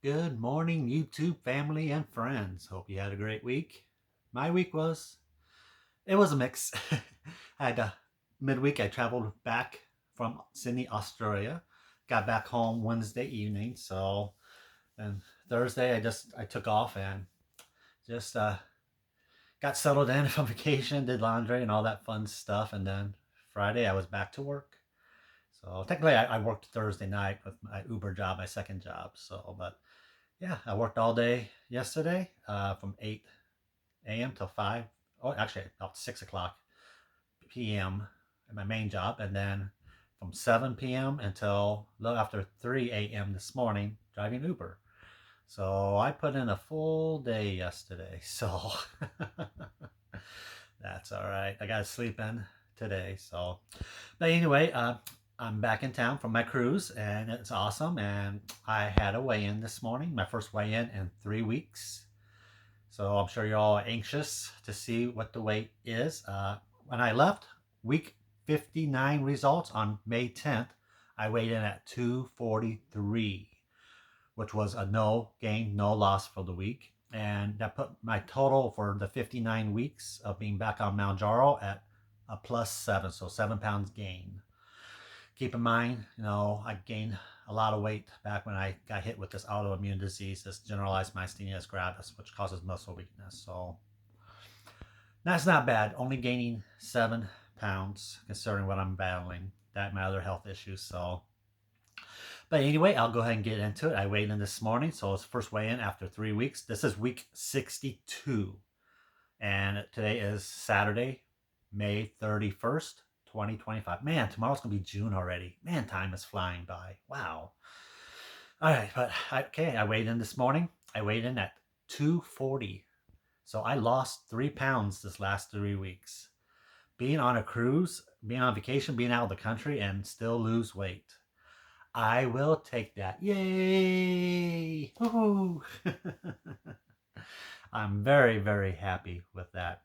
Good morning, YouTube family and friends. Hope you had a great week. My week it was a mix. I had a midweek, I traveled back from Sydney, Australia. Got back home Wednesday evening. And Thursday, I took off and just got settled in from vacation, did laundry and all that fun stuff. And then Friday, I was back to work. So technically, I worked Thursday night with my Uber job, my second job. But yeah, I worked all day yesterday from 8 a.m. till 5. Oh, actually, about 6 o'clock p.m. at my main job. And then from 7 p.m. until a little after 3 a.m. this morning, driving Uber. So I put in a full day yesterday. So that's all right. I got to sleep in today. But anyway, I'm back in town from my cruise and it's awesome. And I had a weigh in this morning, my first weigh in 3 weeks. So I'm sure you're all anxious to see what the weight is. When I left, week 59 results on May 10th, I weighed in at 243, which was a no gain, no loss for the week. And that put my total for the 59 weeks of being back on Mounjaro at a +7, so 7 pounds gain. Keep in mind, I gained a lot of weight back when I got hit with this autoimmune disease, this generalized myasthenia gravis, which causes muscle weakness. So that's not bad. Only gaining 7 pounds, considering what I'm battling, that my other health issues. But anyway, I'll go ahead and get into it. I weighed in this morning, so it's first weigh in after 3 weeks. This is week 62, and today is Saturday, May 31st. 2025. Man, tomorrow's gonna be June already. Man, time is flying by. Wow. All right, I weighed in this morning. I weighed in at 240. So I lost 3 pounds this last 3 weeks. Being on a cruise, being on vacation, being out of the country, and still lose weight. I will take that. Yay! Woo-hoo. I'm very, very happy with that.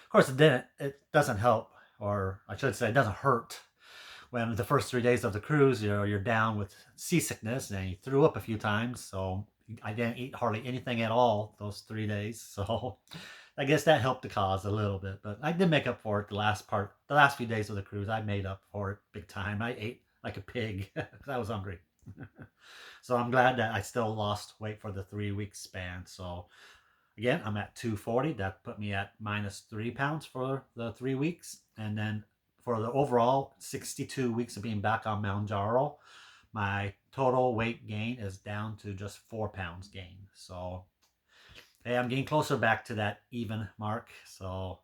Of course, it doesn't help, or I should say, it doesn't hurt when the first 3 days of the cruise, you're down with seasickness and you threw up a few times. So I didn't eat hardly anything at all those 3 days. So I guess that helped the cause a little bit, but I did make up for it the last few days of the cruise. I made up for it big time. I ate like a pig because I was hungry. So I'm glad that I still lost weight for the 3 week span. So again, I'm at 240. That put me at -3 pounds for the 3 weeks. And then for the overall 62 weeks of being back on Mounjaro, my total weight gain is down to just 4 pounds gain. So, hey, I'm getting closer back to that even mark. So,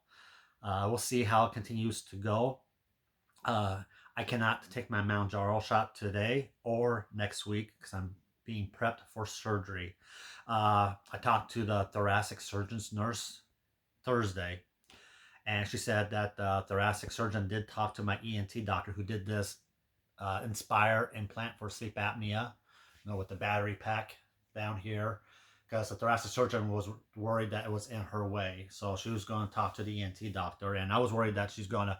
we'll see how it continues to go. I cannot take my Mounjaro shot today or next week because I'm being prepped for surgery. I talked to the thoracic surgeon's nurse Thursday, and she said that the thoracic surgeon did talk to my ENT doctor who did this Inspire implant for sleep apnea, with the battery pack down here, because the thoracic surgeon was worried that it was in her way. So she was going to talk to the ENT doctor, and I was worried that she's going to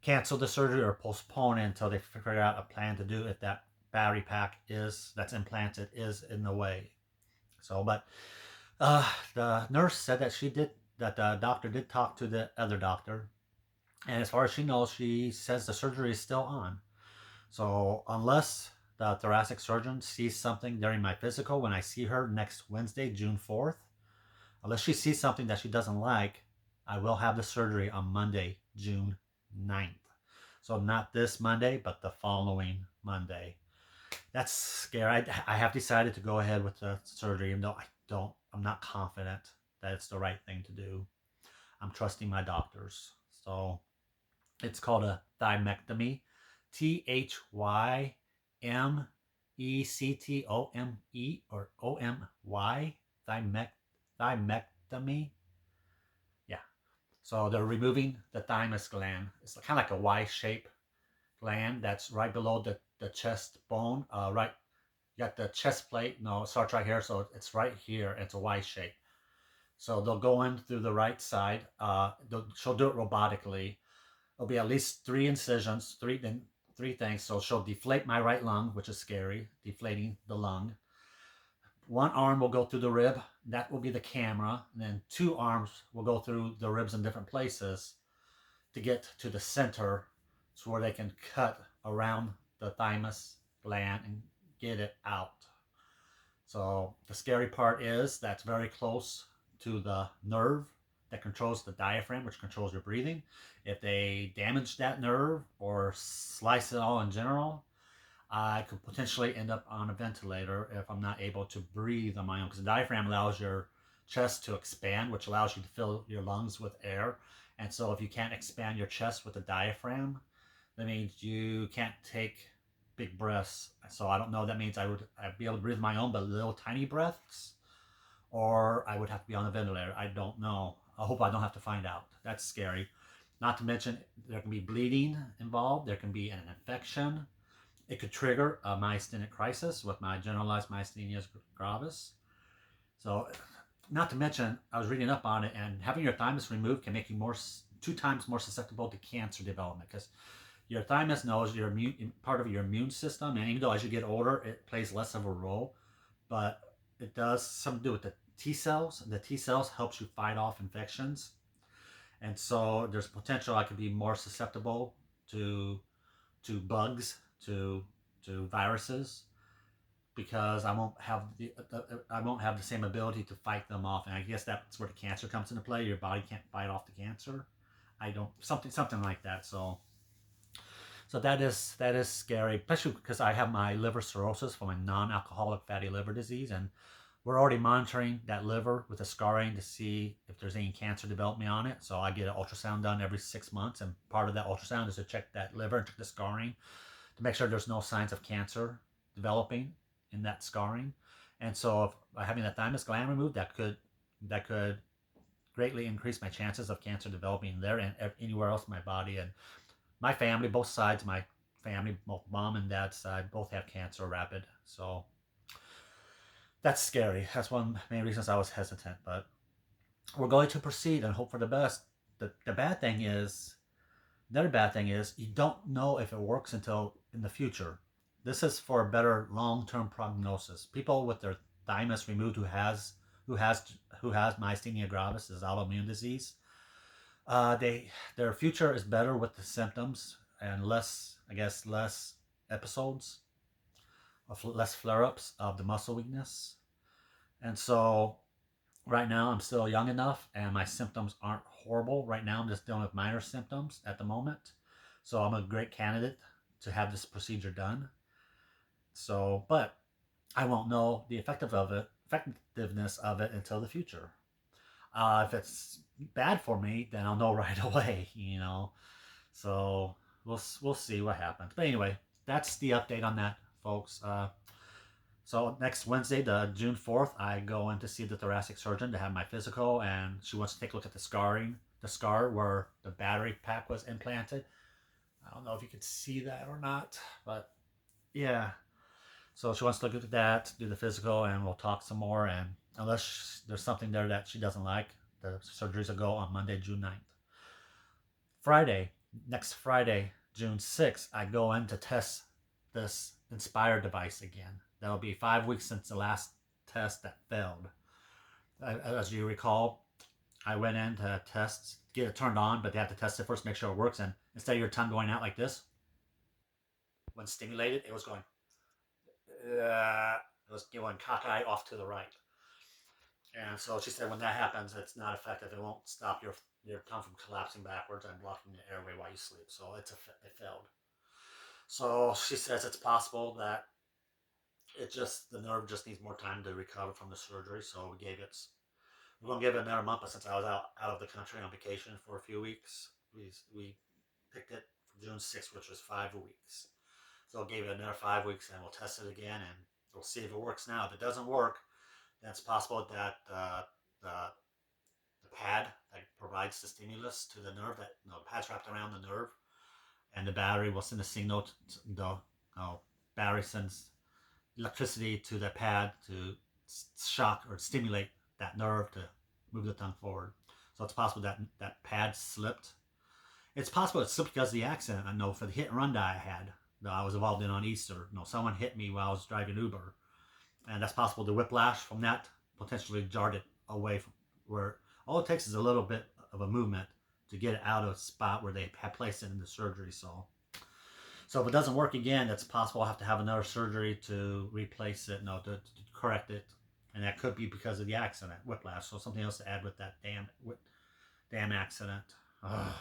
cancel the surgery or postpone it until they figure out a plan to do if that battery pack that's implanted is in the way. So, but the nurse said that the doctor did talk to the other doctor, and as far as she knows, she says the surgery is still on. So unless the thoracic surgeon sees something during my physical when I see her next Wednesday, June 4th, unless she sees something that she doesn't like, I will have the surgery on Monday, June 9th. So not this Monday, but the following Monday. That's scary. I have decided to go ahead with the surgery, even though I'm not confident that it's the right thing to do. I'm trusting my doctors. So it's called a thymectomy. Thymectome or OMY. Thymectomy. Yeah. So they're removing the thymus gland. It's kind of like a Y-shaped gland that's right below the chest bone. Right, you got the chest plate. No, it starts right here, so it's right here. It's a Y shape. So they'll go in through the right side. She'll do it robotically. There'll be at least 3 incisions, three things. So she'll deflate my right lung, which is scary, deflating the lung. One arm will go through the rib, that will be the camera, and then two arms will go through the ribs in different places to get to the center, so where they can cut around the thymus gland and get it out. So the scary part is that's very close to the nerve that controls the diaphragm, which controls your breathing. If they damage that nerve or slice it all in general, I could potentially end up on a ventilator if I'm not able to breathe on my own. Because the diaphragm allows your chest to expand, which allows you to fill your lungs with air. And so if you can't expand your chest with the diaphragm, that means you can't take big breaths. So I don't know. That means I'd be able to breathe my own, but little tiny breaths, or I would have to be on a ventilator. I don't know. I hope I don't have to find out. That's scary. Not to mention there can be bleeding involved. There can be an infection. It could trigger a myasthenic crisis with my generalized myasthenia gravis. So, not to mention, I was reading up on it, and having your thymus removed can make you two times more susceptible to cancer development because your thymus knows your part of your immune system, and even though as you get older, it plays less of a role, but it does something to do with the T cells. The T cells helps you fight off infections, and so there's potential I could be more susceptible to bugs, to viruses, because I won't have the same ability to fight them off, and I guess that's where the cancer comes into play. Your body can't fight off the cancer. I don't something like that. So that is scary, especially because I have my liver cirrhosis from a non-alcoholic fatty liver disease, and we're already monitoring that liver with a scarring to see if there's any cancer development on it. So I get an ultrasound done every 6 months, and part of that ultrasound is to check that liver and check the scarring to make sure there's no signs of cancer developing in that scarring. And so, if by having the thymus gland removed, that could greatly increase my chances of cancer developing there and anywhere else in my body. And my family, both sides of my family, both mom and dad's side, both have cancer rapid. So that's scary. That's one of the main reasons I was hesitant. But we're going to proceed and hope for the best. The bad thing is, the other bad thing is, you don't know if it works until in the future. This is for a better long-term prognosis. People with their thymus removed who has who has myasthenia gravis, is autoimmune disease. Their future is better with the symptoms and less, I guess, less episodes of less flare-ups of the muscle weakness. And so right now I'm still young enough and my symptoms aren't horrible. Right now I'm just dealing with minor symptoms at the moment. So I'm a great candidate to have this procedure done. So, but I won't know the effectiveness of it until the future. If it's bad for me, then I'll know right away. So we'll see what happens. But anyway, that's the update on that, folks. So next Wednesday, the June 4th, I go in to see the thoracic surgeon to have my physical, and she wants to take a look at the scar where the battery pack was implanted. I don't know if you can see that or not, but yeah. So she wants to look at that, do the physical, and we'll talk some more. And unless there's something there that she doesn't like, the surgeries will go on Monday, June 9th. Next Friday, June 6th, I go in to test this Inspire device again. That'll be 5 weeks since the last test that failed. As you recall, I went in to get it turned on, but they have to test it first, make sure it works. And instead of your tongue going out like this, when stimulated, it was going, it was going cockeyed off to the right. And so she said when that happens, it's not effective. It won't stop your tongue from collapsing backwards and blocking the airway while you sleep. So it failed. So she says it's possible that the nerve just needs more time to recover from the surgery. So we're gonna give it another month. But since I was out of the country on vacation for a few weeks, we picked it for June 6th, which was 5 weeks. So I'll give it another 5 weeks, and we'll test it again, and we'll see if it works now. If it doesn't work, then it's possible that the the pad that provides the stimulus to the nerve, that the pad's wrapped around the nerve, and the battery will send a signal. The battery sends electricity to the pad to shock or stimulate that nerve to move the tongue forward. So it's possible that that pad slipped. It's possible it slipped because of the accident. I know for the hit and run that I had, that I was involved in on Easter. Someone hit me while I was driving Uber, And that's possible the whiplash from that potentially jarred it away from where all it takes is a little bit of a movement to get it out of a spot where they had placed it in the surgery. So if it doesn't work again, it's possible I'll have to have another surgery to replace it, no, to correct it. And that could be because of the accident, whiplash. So something else to add with that damn accident. Ugh.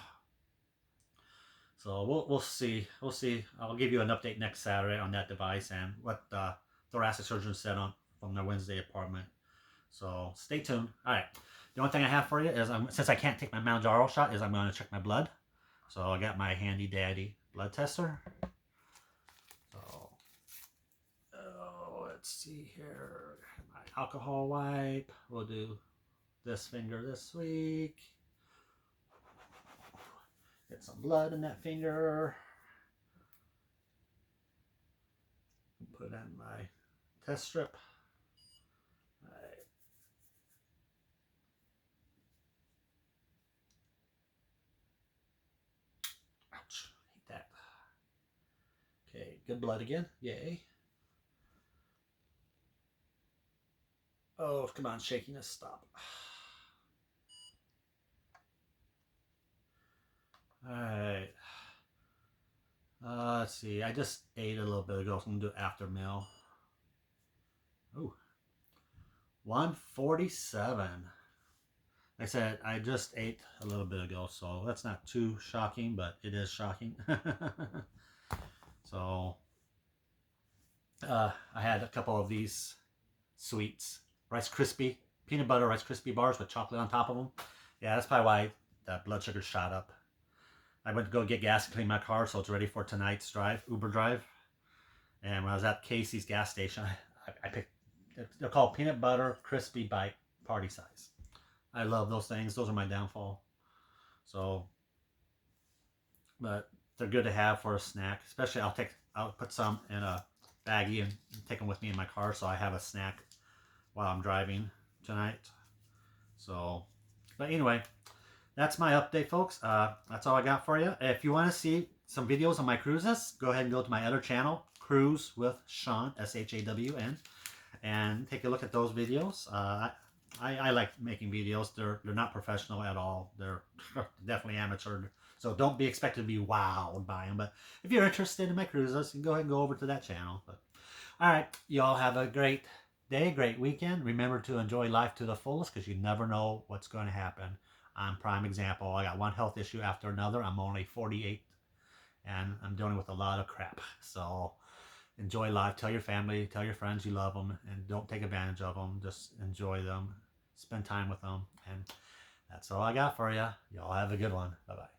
So we'll see. We'll see. I'll give you an update next Saturday on that device and what the thoracic surgeon said on from their Wednesday appointment. So stay tuned. All right. The only thing I have for you is since I can't take my Mounjaro shot, is I'm going to check my blood. So I got my handy dandy blood tester. So let's see here. My alcohol wipe. We'll do this finger this week. Get some blood in that finger. Put in my test strip. All right. Ouch. Hate that. Okay, good blood again. Yay. Oh, come on, shakiness, stop. All right. Let's see. I just ate a little bit ago, so I'm gonna do after meal. Ooh, 147. Like I said, I just ate a little bit ago, so that's not too shocking, but it is shocking. So, I had a couple of these sweets, Rice Krispie, peanut butter Rice Krispie bars with chocolate on top of them. Yeah, that's probably why the blood sugar shot up. I went to go get gas and clean my car, so it's ready for tonight's drive, Uber drive. And when I was at Casey's gas station, I picked, they're called peanut butter crispy bite party size. I love those things. Those are my downfall. So, but they're good to have for a snack. Especially I'll put some in a baggie and take them with me in my car, so I have a snack while I'm driving tonight. So, but anyway, that's my update, folks. That's all I got for you. If you want to see some videos on my cruises, go ahead and go to my other channel, Cruise with Shawn, SHAWN, and take a look at those videos. I like making videos. They're not professional at all. They're definitely amateur. So don't be expected to be wowed by them. But if you're interested in my cruises, you can go ahead and go over to that channel. But all right, you all have a great day, great weekend. Remember to enjoy life to the fullest because you never know what's going to happen. I'm prime example. I got one health issue after another. I'm only 48 and I'm dealing with a lot of crap. So enjoy life. Tell your family, tell your friends you love them, and don't take advantage of them. Just enjoy them. Spend time with them. And that's all I got for you. Y'all have a good one. Bye-bye.